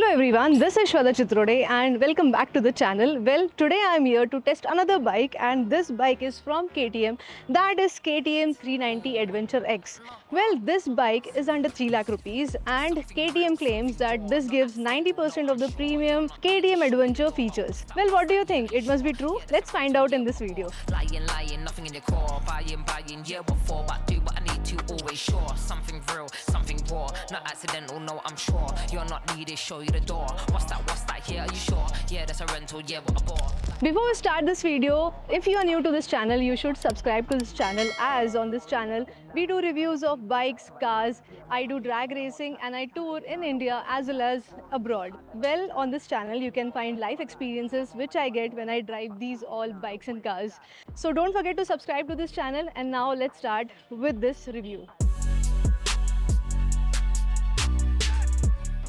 Hello everyone, this is Shweta Chitrode and welcome back to the channel. Well, today I am here to test another bike and this bike is from KTM, that is KTM 390 Adventure X. Well, this bike is under 3 lakh rupees and KTM claims that this gives 90% of the premium KTM Adventure features. Well, what do you think? It must be true? Let's find out in this video. Lying, nothing in your core. Buying, yeah, what for? But do what I need to, always sure. Something real, something raw. Not accidental, no, I'm sure. You're not needed, show you the door. What's that, yeah, are you sure? Yeah, that's a rental, yeah, what a bore. Before we start this video, if you are new to this channel, you should subscribe to this channel, as on this channel we do reviews of bikes, cars, I do drag racing and I tour in India as well as abroad. Well, on this channel you can find life experiences which I get when I drive these all bikes and cars. So don't forget to subscribe to this channel, and now let's start with this review.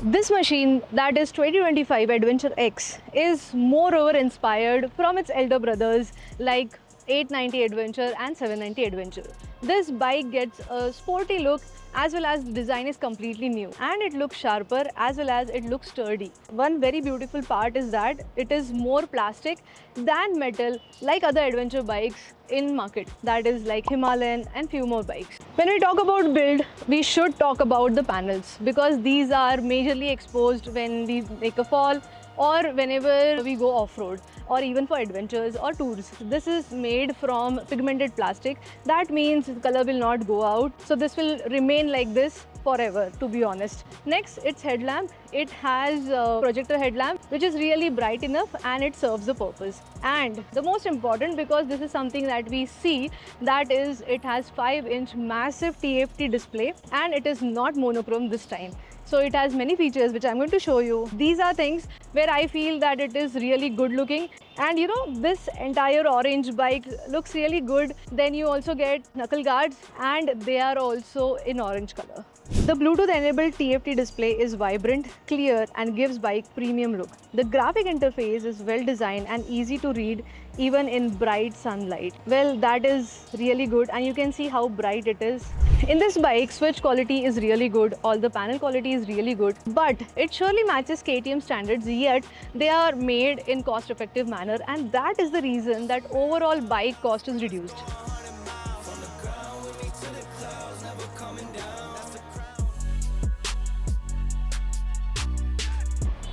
This machine, that is 2025 Adventure X, is moreover inspired from its elder brothers like 890 Adventure and 790 Adventure. This bike gets a sporty look as well as the design is completely new and it looks sharper as well as it looks sturdy. One very beautiful part is that it is more plastic than metal like other adventure bikes in market, that is like Himalayan and few more bikes. When we talk about build, we should talk about the panels because these are majorly exposed when we make a fall or whenever we go off-road or even for adventures or tours. This is made from pigmented plastic. That means the color will not go out. So this will remain like this forever, to be honest. Next, its headlamp. It has a projector headlamp which is really bright enough and it serves the purpose. And the most important, because this is something that we see, that is it has 5-inch massive TFT display and it is not monochrome this time. So it has many features which I'm going to show you. These are things where I feel that it is really good looking. And you know, this entire orange bike looks really good. Then you also get knuckle guards and they are also in orange color. The Bluetooth enabled TFT display is vibrant, clear and gives bike premium look. The graphic interface is well designed and easy to read even in bright sunlight. Well, that is really good and you can see how bright it is. In this bike, switch quality is really good, all the panel quality is really good, but it surely matches KTM standards, yet they are made in cost-effective manner and that is the reason that overall bike cost is reduced.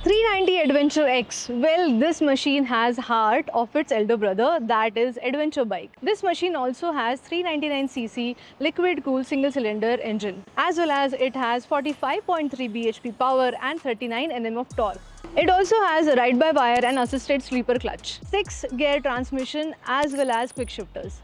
390 Adventure X. Well, this machine has heart of its elder brother, that is Adventure bike. This machine also has 399cc liquid cooled single cylinder engine, as well as it has 45.3 bhp power and 39 Nm of torque. It also has a ride-by-wire and assisted sleeper clutch, 6-gear transmission as well as quick shifters.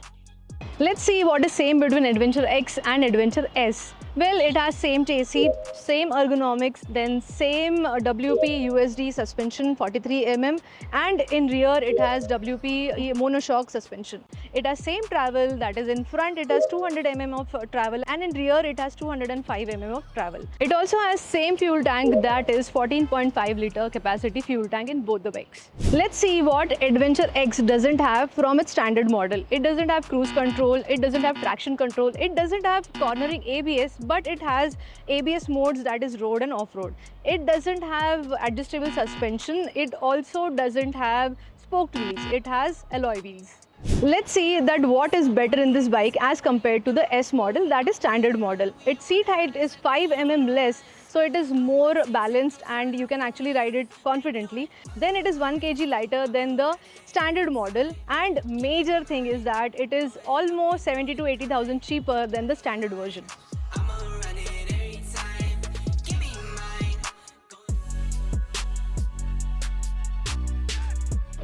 Let's see what is same between Adventure X and Adventure S. Well, it has same chassis, same ergonomics, then same WP USD suspension 43 mm, and in rear it has WP monoshock suspension. It has same travel, that is in front it has 200 mm of travel and in rear it has 205 mm of travel. It also has same fuel tank, that is 14.5 liter capacity fuel tank in both the bikes. Let's see what Adventure X doesn't have from its standard model. It doesn't have cruise control, it doesn't have traction control, it doesn't have cornering ABS, but it has ABS modes, that is road and off-road. It doesn't have adjustable suspension, it also doesn't have spoked wheels, it has alloy wheels. Let's see that what is better in this bike as compared to the S model, that is standard model. Its seat height is 5 mm less, so it is more balanced and you can actually ride it confidently. Then it is 1 kg lighter than the standard model, and major thing is that it is almost 70 to 80,000 cheaper than the standard version.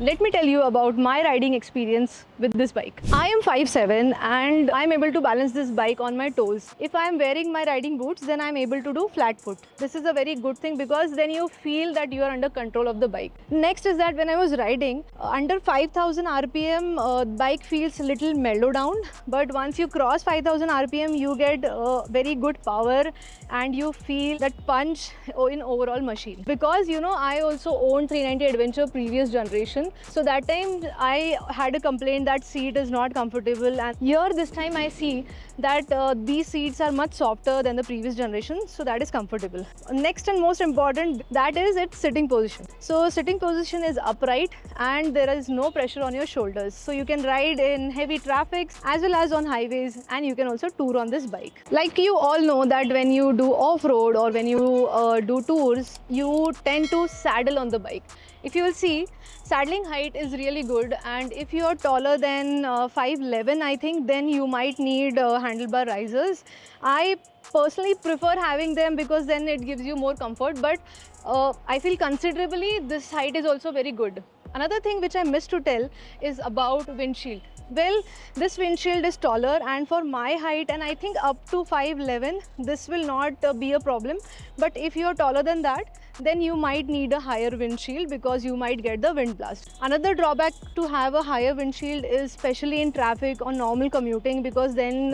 Let me tell you about my riding experience with this bike. I am 5'7" and I am able to balance this bike on my toes. If I am wearing my riding boots, then I am able to do flat foot. This is a very good thing because then you feel that you are under control of the bike. Next is that when I was riding, under 5000 RPM, bike feels a little mellow down, but once you cross 5000 RPM, you get very good power and you feel that punch in overall machine. Because you know, I also owned 390 Adventure previous generation generation. So that time I had a complaint that seat is not comfortable, and here this time I see that these seats are much softer than the previous generation, so that is comfortable. Next and most important, that is its sitting position. So sitting position is upright and there is no pressure on your shoulders, so you can ride in heavy traffic as well as on highways, and you can also tour on this bike. Like you all know that when you do off-road or when you do tours, you tend to saddle on the bike. If you will see, saddling height is really good, and if you are taller than 5'11", I think, then you might need handlebar risers. I personally prefer having them because then it gives you more comfort, but I feel considerably this height is also very good. Another thing which I missed to tell is about windshield. Well, this windshield is taller, and for my height, and I think up to 5'11", this will not be a problem. But if you are taller than that, then you might need a higher windshield because you might get the wind blast. Another drawback to have a higher windshield is especially in traffic or normal commuting, because then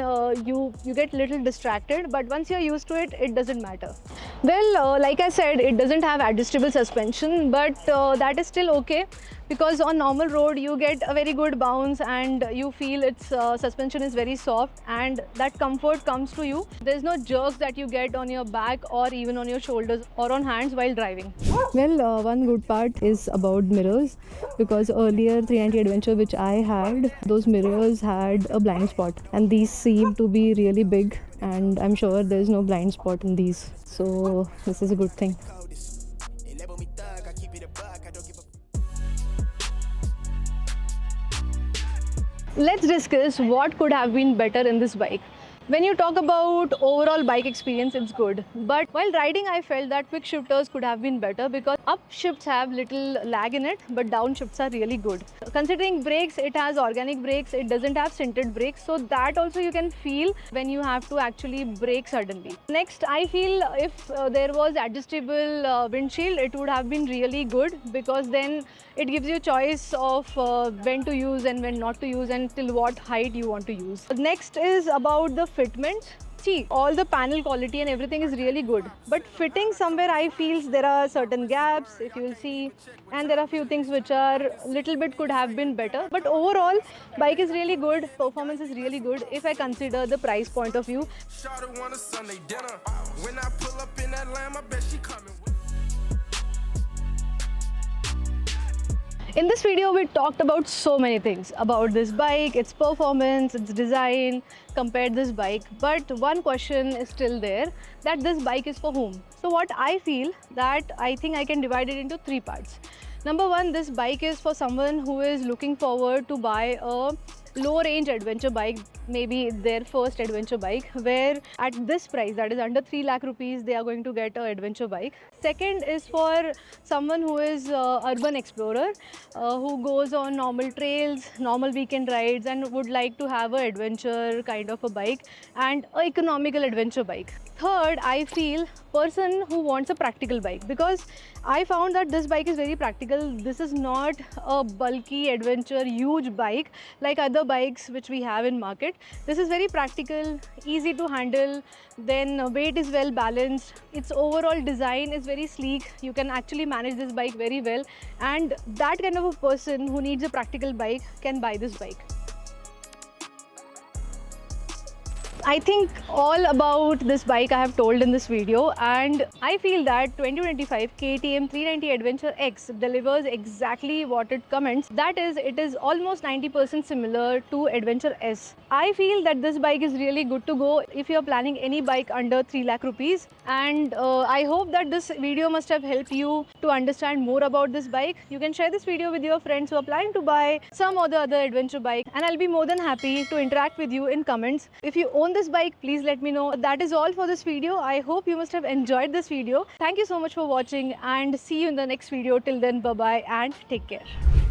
you get little distracted, but once you're used to it, it doesn't matter. Well, like I said, it doesn't have adjustable suspension, but that is still okay, because on normal road you get a very good bounce and you feel its suspension is very soft, and that comfort comes to you. There's no jerks that you get on your back or even on your shoulders or on hands while driving. Well, one good part is about mirrors, because earlier 390 Adventure which I had, those mirrors had a blind spot, and these seem to be really big, and I'm sure there's no blind spot in these, so this is a good thing. Let's discuss what could have been better in this bike. When you talk about overall bike experience, it's good. But while riding, I felt that quick shifters could have been better, because up shifts have little lag in it, but down shifts are really good. Considering brakes, it has organic brakes, it doesn't have sintered brakes, so that also you can feel when you have to actually brake suddenly. Next, I feel if there was adjustable windshield, it would have been really good, because then it gives you choice of when to use and when not to use, and till what height you want to use. Next is about the fitment. See, all the panel quality and everything is really good, but fitting somewhere I feel there are certain gaps, if you will see, and there are few things which are little bit could have been better. But overall, bike is really good, performance is really good if I consider the price point of view. In this video, we talked about so many things about this bike, its performance, its design, compared this bike. But one question is still there, that this bike is for whom? So what I feel, that I think I can divide it into three parts. Number one, this bike is for someone who is looking forward to buy a low range adventure bike, maybe their first adventure bike, where at this price, that is under 3 lakh rupees, they are going to get an adventure bike. Second is for someone who is urban explorer, who goes on normal trails, normal weekend rides, and would like to have an adventure kind of a bike and an economical adventure bike. Third, I feel person who wants a practical bike, because I found that this bike is very practical. This is not a bulky adventure huge bike like other bikes which we have in market. This is very practical, easy to handle, then weight is well balanced. Its overall design is very sleek. You can actually manage this bike very well, and that kind of a person who needs a practical bike can buy this bike. I think all about this bike I have told in this video, and I feel that 2025 KTM 390 Adventure X delivers exactly what it comments. That is, it is almost 90% similar to Adventure S. I feel that this bike is really good to go if you are planning any bike under 3 lakh rupees. And I hope that this video must have helped you to understand more about this bike. You can share this video with your friends who are planning to buy some or the other adventure bike, and I'll be more than happy to interact with you in comments. If you own this bike, please let me know. That is all for this video. I hope you must have enjoyed this video. Thank you so much for watching, and see you in the next video. Till then, bye bye and take care.